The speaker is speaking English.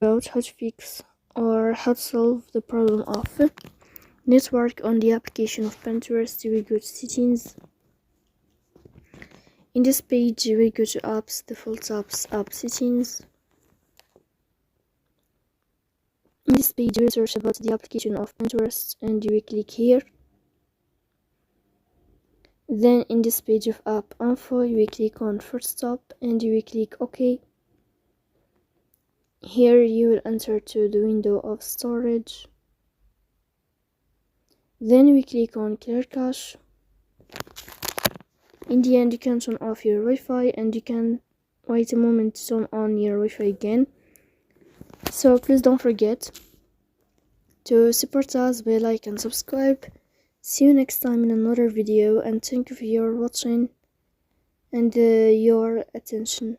about how to fix or how to solve the problem of network on the application of Pinterest. We go to settings. In this page we go to apps, default apps, app settings. In this page we search about the application of Pinterest and we click here. Then in this page of app info we click on first stop and we click OK. Here you will enter to the window of storage. Then we click on clear cache. In the end you can turn off your Wi-Fi and you can wait a moment to turn on your Wi-Fi again. So please don't forget to support us by like and subscribe. See you next time in another video, and thank you for your watching and your attention.